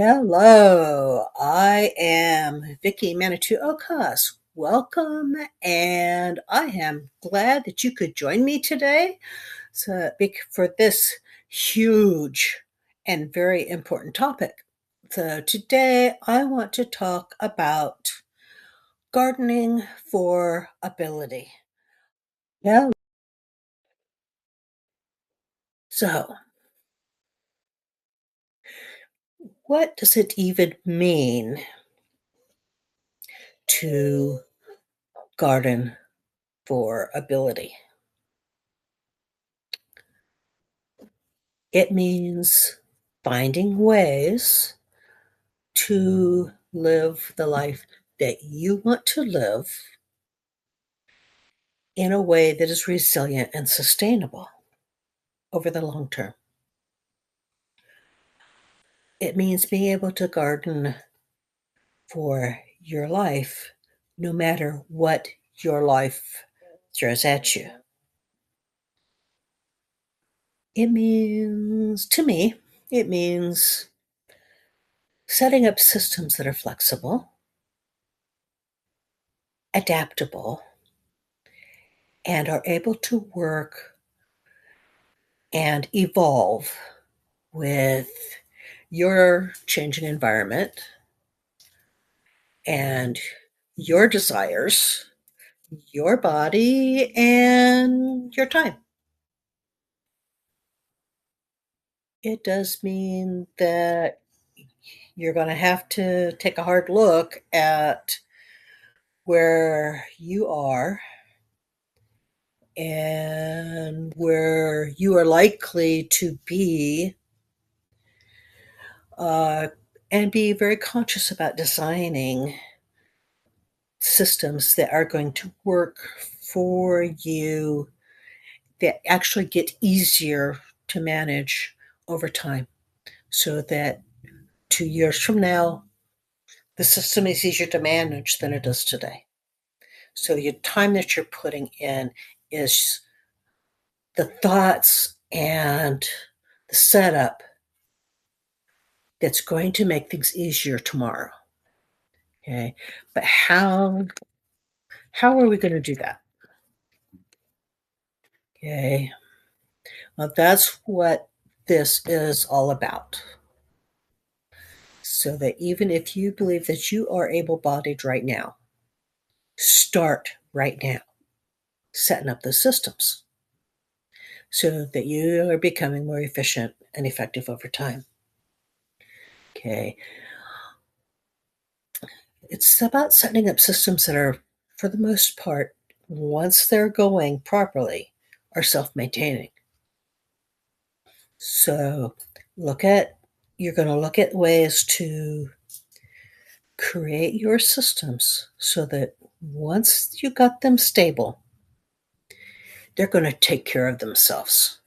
Hello, I am Vicky Manitou Okas. Welcome, and I am glad that you could join me today for this huge and very important topic. So, today I want to talk about gardening for ability. Yeah. So, what does it even mean to garden for ability? It means finding ways to live the life that you want to live in a way that is resilient and sustainable over the long term. It means being able to garden for your life no matter what your life throws at you. To me, it means setting up systems that are flexible, adaptable, and are able to work and evolve with your changing environment and your desires, your body, and your time. It does mean that you're going to have to take a hard look at where you are and where you are likely to be, uh, and be very conscious about designing systems that are going to work for you, that actually get easier to manage over time, so that 2 years from now, the system is easier to manage than it is today. So the time that you're putting in is the thoughts and the setup that's going to make things easier tomorrow. Okay. But how are we going to do that? Okay. Well, that's what this is all about. So that even if you believe that you are able bodied right now, start right now setting up the systems so that you are becoming more efficient and effective over time. Okay. It's about setting up systems that are, for the most part, once they're going properly, are self maintaining. So look at, you're going to look at ways to create your systems so that once you got them stable, they're going to take care of themselves.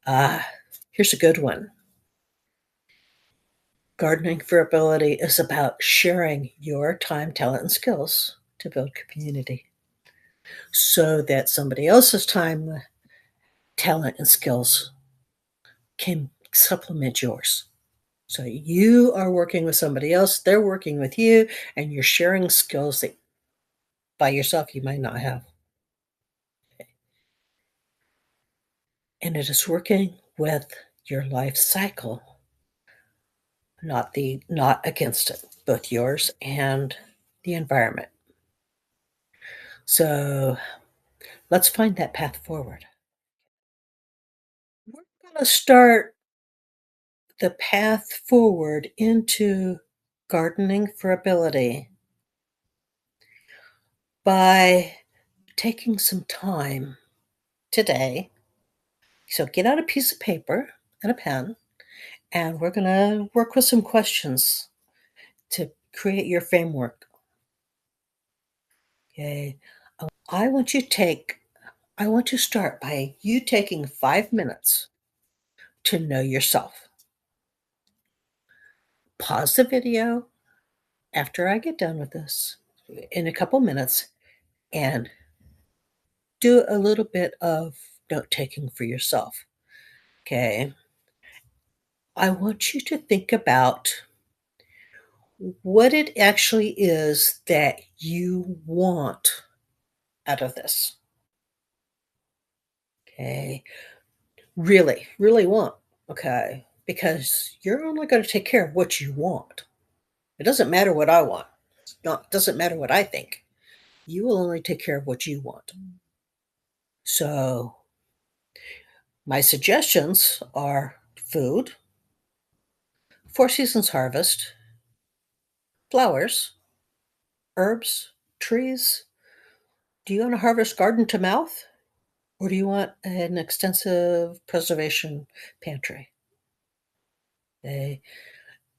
Ah, here's a good one. Gardening for ability is about sharing your time, talent, and skills to build community so that somebody else's time, talent, and skills can supplement yours. So you are working with somebody else, they're working with you, and you're sharing skills that by yourself you might not have. And it is working with your life cycle, not against it, both yours and the environment. So let's find that path forward. We're going to start the path forward into gardening for ability by taking some time today. So get out a piece of paper and a pen, and we're going to work with some questions to create your framework. Okay. I want you to take, I want to start by you taking 5 minutes to know yourself. Pause the video after I get done with this in a couple minutes and do a little bit of note taking for yourself. Okay. I want you to think about what it actually is that you want out of this. Okay. Really, really want. Okay. Because you're only going to take care of what you want. It doesn't matter what I want. Doesn't matter what I think. You will only take care of what you want. So my suggestions are food, Four Seasons harvest, flowers, herbs, trees. Do you want a harvest garden to mouth? Or do you want an extensive preservation pantry? Okay.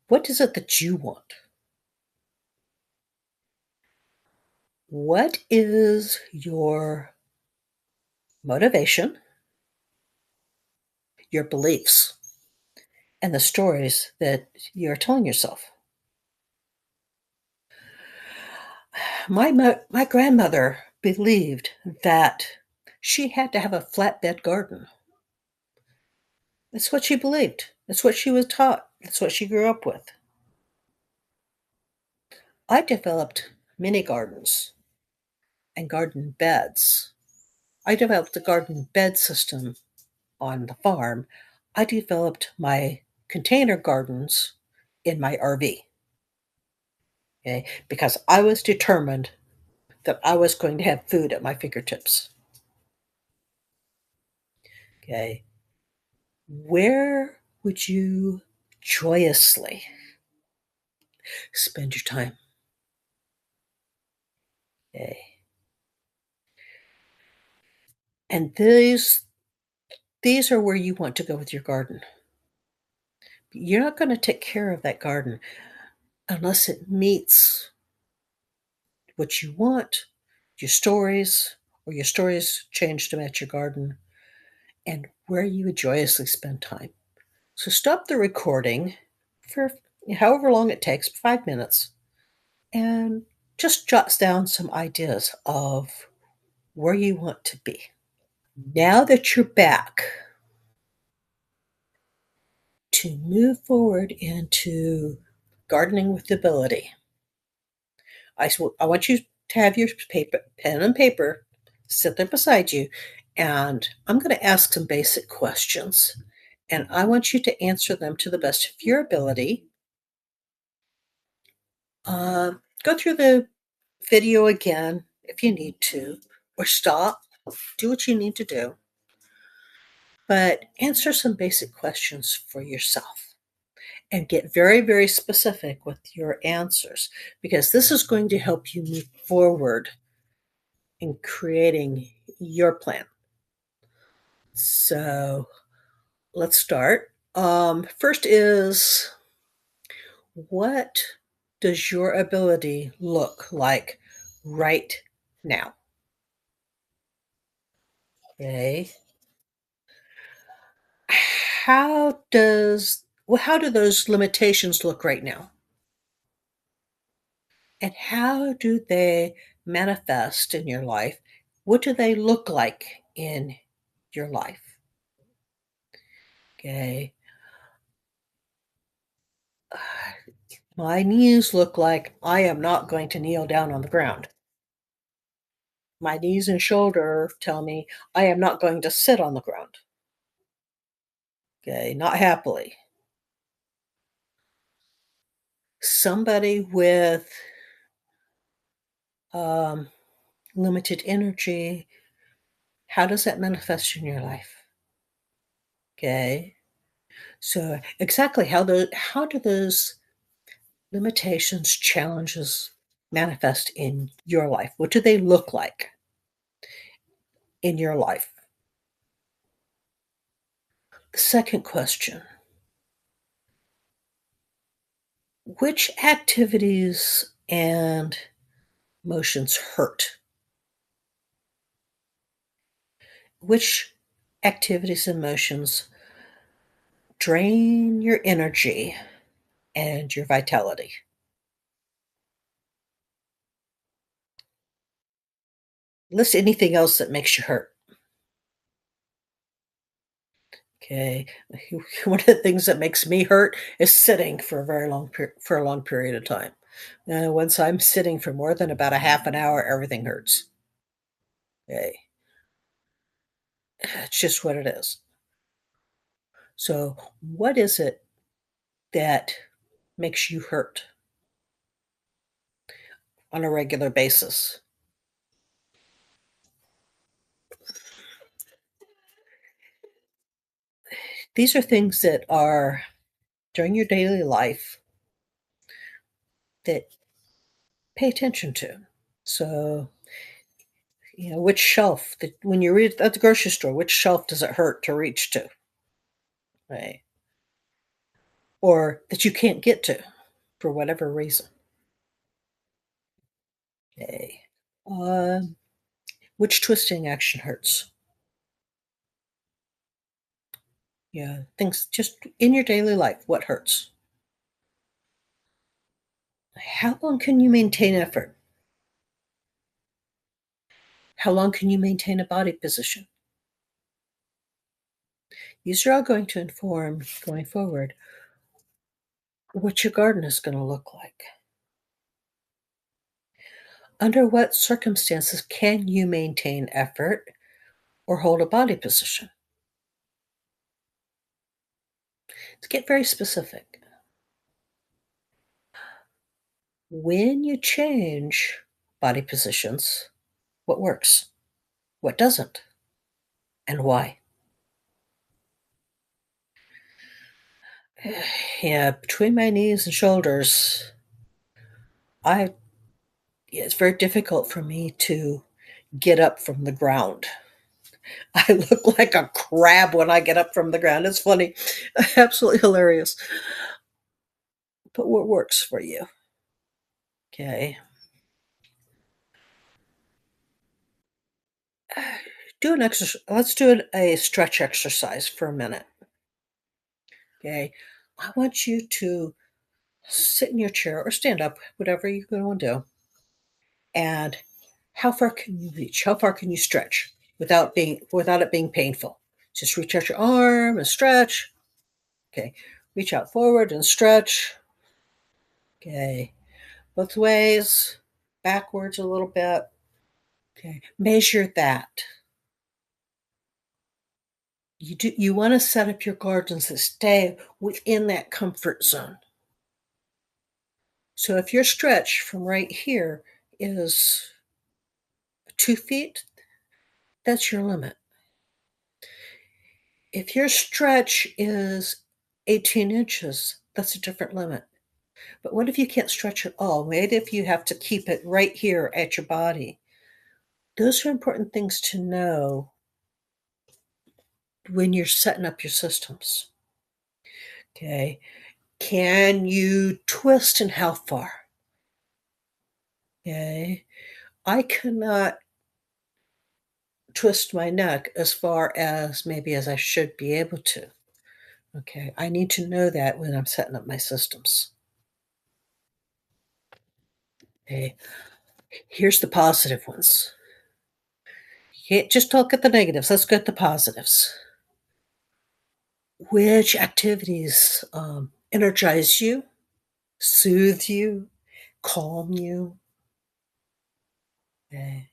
What is it that you want? What is your motivation, your beliefs, and the stories that you're telling yourself? My grandmother believed that she had to have a flatbed garden. That's what she believed. That's what she was taught. That's what she grew up with. I developed mini gardens and garden beds. I developed the garden bed system on the farm. I developed my container gardens in my RV. Okay, because I was determined that I was going to have food at my fingertips. Okay, where would you joyously spend your time? Okay. And these are where you want to go with your garden. You're not going to take care of that garden unless it meets what you want, your stories, or your stories change to match your garden, and where you would joyously spend time. So stop the recording for however long it takes, 5 minutes, and just jots down some ideas of where you want to be. Now that you're back, to move forward into gardening with ability, I want you to have your pen and paper sit there beside you, and I'm going to ask some basic questions, and I want you to answer them to the best of your ability. Go through the video again if you need to, or stop, do what you need to do, but answer some basic questions for yourself and get very, very specific with your answers because this is going to help you move forward in creating your plan. So let's start. First is what does your ability look like right now? Okay. How do those limitations look right now? And how do they manifest in your life? What do they look like in your life? Okay. My knees look like I am not going to kneel down on the ground. My knees and shoulder tell me I am not going to sit on the ground. Okay, not happily. Somebody with um, limited energy, how does that manifest in your life? Okay, so exactly how do those limitations, challenges manifest in your life? What do they look like in your life? The second question, which activities and motions hurt? Which activities and motions drain your energy and your vitality? List anything else that makes you hurt. Okay. One of the things that makes me hurt is sitting for a very for a long period of time. Once I'm sitting for more than about a half an hour, everything hurts. Okay. It's just what it is. So, what is it that makes you hurt on a regular basis? These are things that are during your daily life that pay attention to. So, which shelf that when you read at the grocery store, which shelf does it hurt to reach to? Right. Or that you can't get to for whatever reason. Okay. Um, which twisting action hurts? Yeah, things just in your daily life, what hurts? How long can you maintain effort? How long can you maintain a body position? These are all going to inform, going forward, what your garden is going to look like. Under what circumstances can you maintain effort or hold a body position? Let's get very specific. When you change body positions, what works? What doesn't? And why? Yeah, between my knees and shoulders, I it's very difficult for me to get up from the ground. I look like a crab when I get up from the ground. It's funny. Absolutely hilarious. But what works for you? Okay. Do an exercise. Let's do a stretch exercise for a minute. Okay. I want you to sit in your chair or stand up, whatever you're going to do. And how far can you reach? How far can you stretch without it being painful? Just reach out your arm and stretch. Okay. Reach out forward and stretch. Okay. Both ways, backwards a little bit. Okay. Measure that. You want to set up your gardens to stay within that comfort zone. So if your stretch from right here is 2 feet, that's your limit. If your stretch is 18 inches, that's a different limit. But what if you can't stretch at all? What if you have to keep it right here at your body? Those are important things to know when you're setting up your systems. Okay. Can you twist and how far? Okay. I cannot twist my neck as far as maybe as I should be able to. Okay. I need to know that when I'm setting up my systems. Okay. Here's the positive ones. You can't just look at the negatives. Let's go at the positives. Which activities energize you, soothe you, calm you? Okay.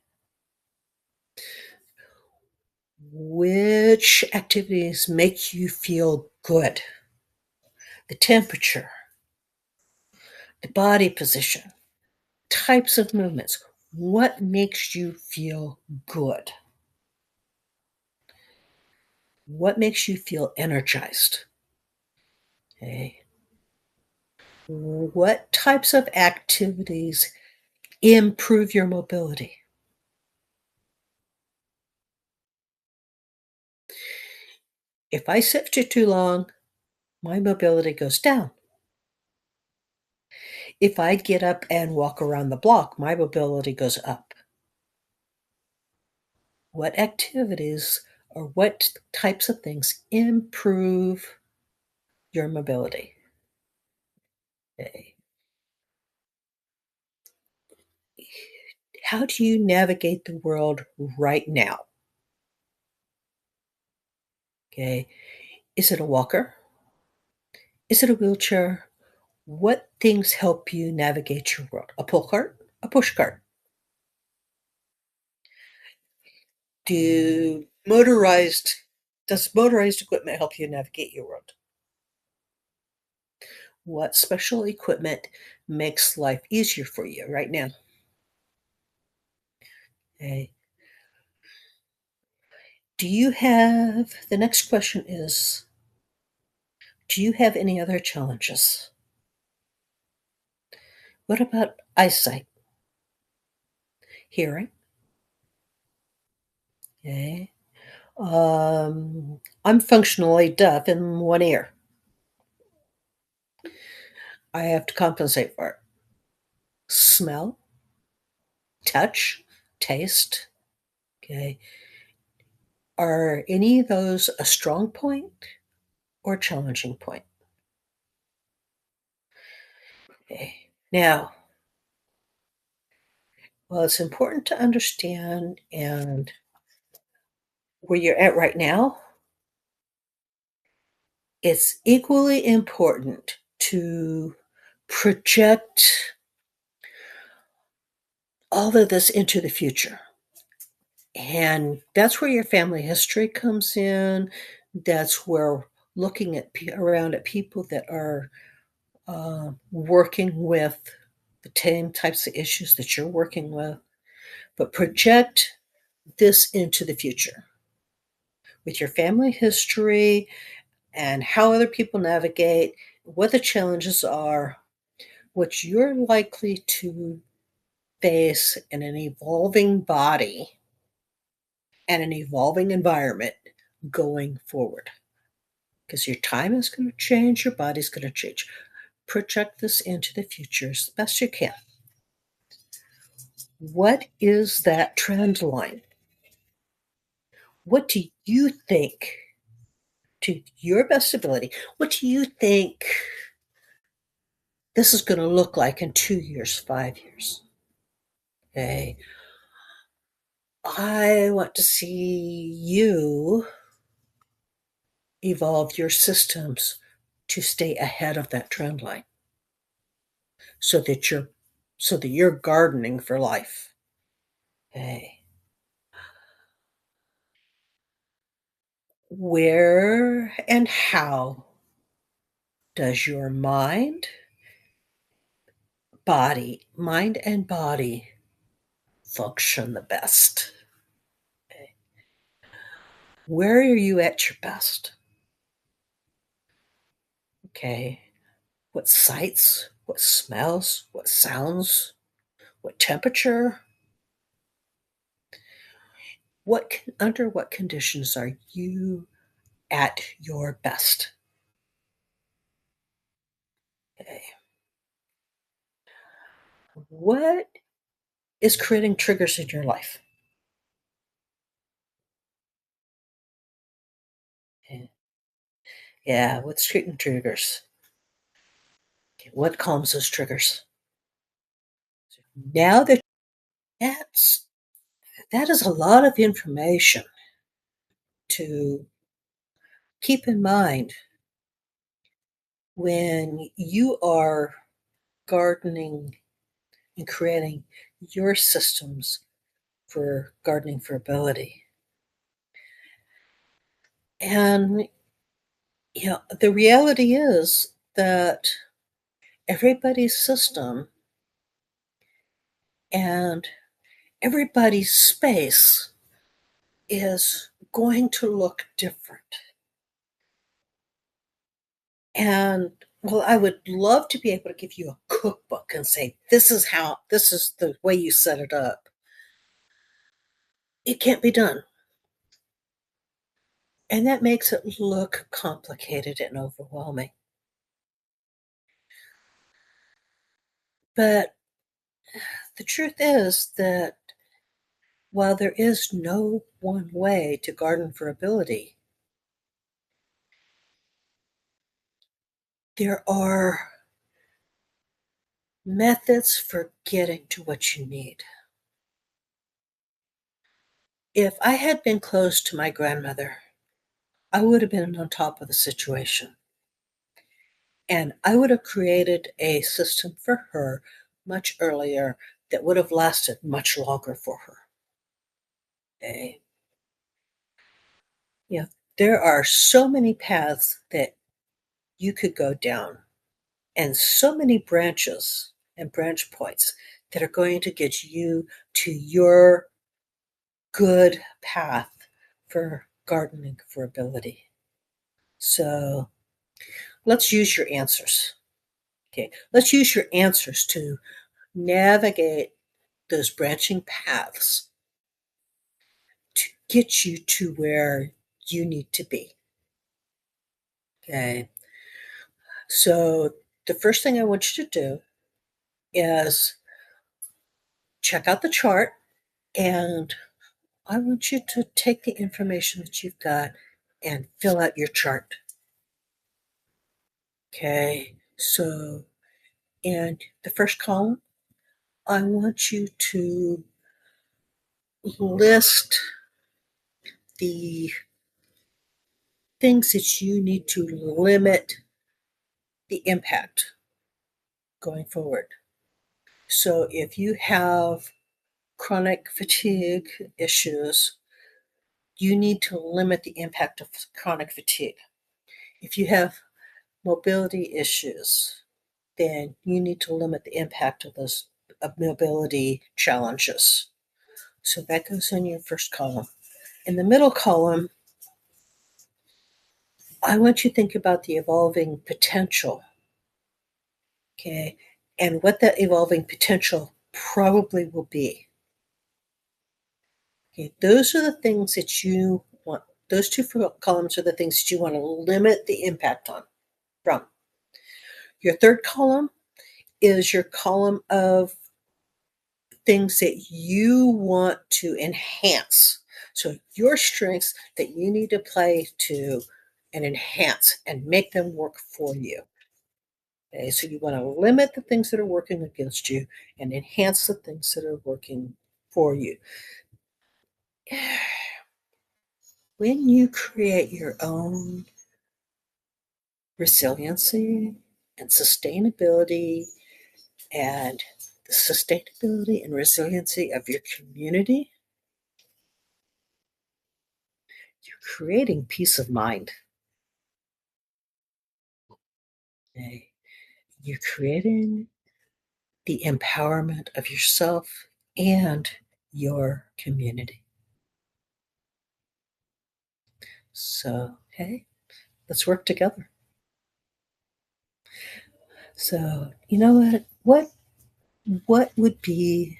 Which activities make you feel good? The temperature, the body position, types of movements. What makes you feel good? What makes you feel energized? Okay. What types of activities improve your mobility? If I sit for too long, my mobility goes down. If I get up and walk around the block, my mobility goes up. What activities or what types of things improve your mobility? Okay. How do you navigate the world right now? Okay. Is it a walker? Is it a wheelchair? What things help you navigate your world? A pull cart? A push cart? Do motorized does motorized equipment help you navigate your world? What special equipment makes life easier for you right now? Okay. Do you have the next question is, do you have any other challenges? What about eyesight? Hearing? Okay. I'm functionally deaf in one ear. I have to compensate for it. Smell, touch, taste. Okay. Are any of those a strong point or a challenging point? Okay. Now, well, it's important to understand and where you're at right now, it's equally important to project all of this into the future. And that's where your family history comes in. That's where looking at around at people that are working with the same types of issues that you're working with, but project this into the future with your family history and how other people navigate, what the challenges are, what you're likely to face in an evolving body and an evolving environment going forward. Because your time is going to change, your body's going to change. Project this into the future as best you can. What is that trend line? What do you think, to your best ability, what do you think this is going to look like in 2 years, 5 years? Okay. I want to see you evolve your systems to stay ahead of that trend line so that you're gardening for life. Okay. Where and how does your mind and body function the best? Okay. Where are you at your best? Okay. What sights, what smells, what sounds, what temperature? Under what conditions are you at your best? Okay. What is creating triggers in your life? Okay. Yeah, what's creating triggers? Okay, what calms those triggers? Now that's that is a lot of information to keep in mind when you are gardening and creating your systems for gardening for ability. And the reality is that everybody's system and everybody's space is going to look different. And well, I would love to be able to give you a cookbook and say, this is the way you set it up. It can't be done. And that makes it look complicated and overwhelming. But the truth is that while there is no one way to garden for ability, there are methods for getting to what you need. If I had been close to my grandmother, I would have been on top of the situation. And I would have created a system for her much earlier that would have lasted much longer for her. Okay. Yeah. There are so many paths that you could go down, and so many branches and branch points that are going to get you to your good path for gardening for ability. So let's use your answers. Okay. Let's use your answers to navigate those branching paths to get you to where you need to be. Okay. So the first thing I want you to do is check out the chart, and I want you to take the information that you've got and fill out your chart. Okay. So in the first column, I want you to list the things that you need to limit the impact going forward. So if you have chronic fatigue issues, you need to limit the impact of chronic fatigue. If you have mobility issues, then you need to limit the impact of those mobility challenges. So that goes in your first column. In the middle column, I want you to think about the evolving potential, okay, and what that evolving potential probably will be. Okay, those are the things that you want. Those two columns are the things that you want to limit the impact on from. Your third column is your column of things that you want to enhance. So your strengths that you need to play to and enhance and make them work for you. Okay, so you want to limit the things that are working against you and enhance the things that are working for you. When you create your own resiliency and sustainability and the sustainability and resiliency of your community, you're creating peace of mind. Okay? You're creating the empowerment of yourself and your community. So, hey, let's work together. So, you know what? What would be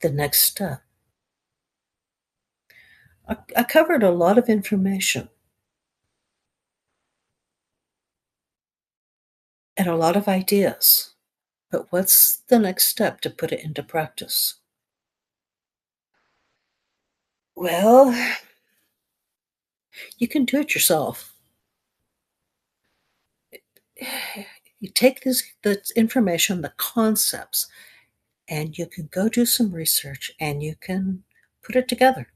the next step? I covered a lot of information and a lot of ideas, but what's the next step to put it into practice? Well, you can do it yourself. You take this information, the concepts, and you can go do some research and you can put it together.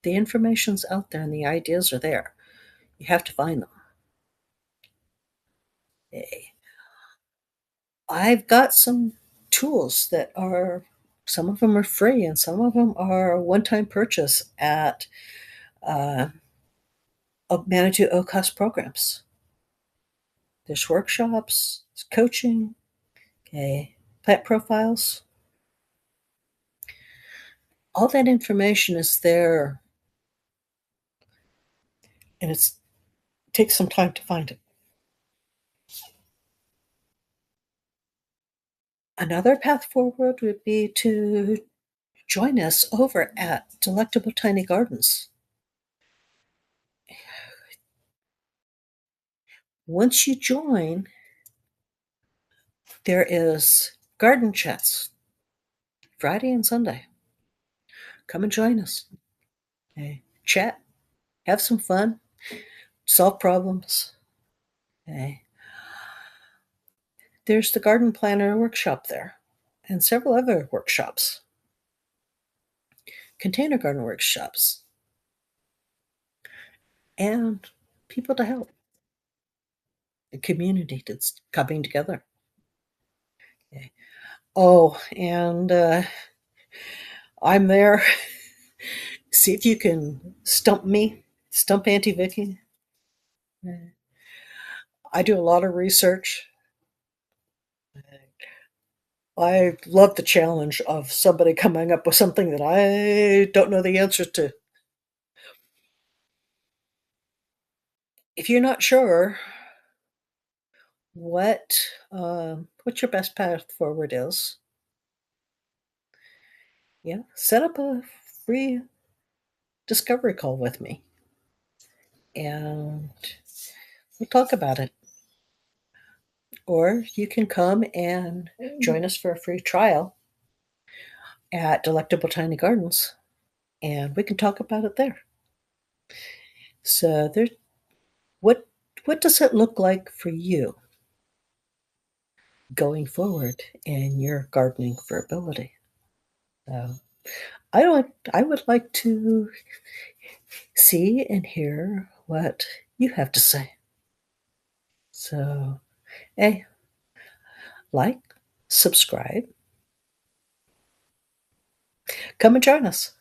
The information's out there and the ideas are there. You have to find them. Eh, I've got some tools that are, some of them are free and some of them are one-time purchase at uh, Manitou OCOS programs. There's workshops, there's coaching, okay, plant profiles. All that information is there, and it takes some time to find it. Another path forward would be to join us over at Delectable Tiny Gardens. Once you join, there is garden chats Friday and Sunday. Come and join us. Okay. Chat, have some fun, solve problems. Okay. There's the garden planner workshop there and several other workshops, container garden workshops. and people to help, a community that's coming together. Okay. Oh, and I'm there. See if you can stump me, stump Auntie Vicky. I do a lot of research. I love the challenge of somebody coming up with something that I don't know the answer to. If you're not sure what what your best path forward is, yeah, set up a free discovery call with me, and we'll talk about it. Or you can come and join us for a free trial at Delectable Tiny Gardens, and we can talk about it there. So there, what what does it look like for you going forward in your gardening for ability? So I would like to see and hear what you have to say. So, hey, like, subscribe, come and join us.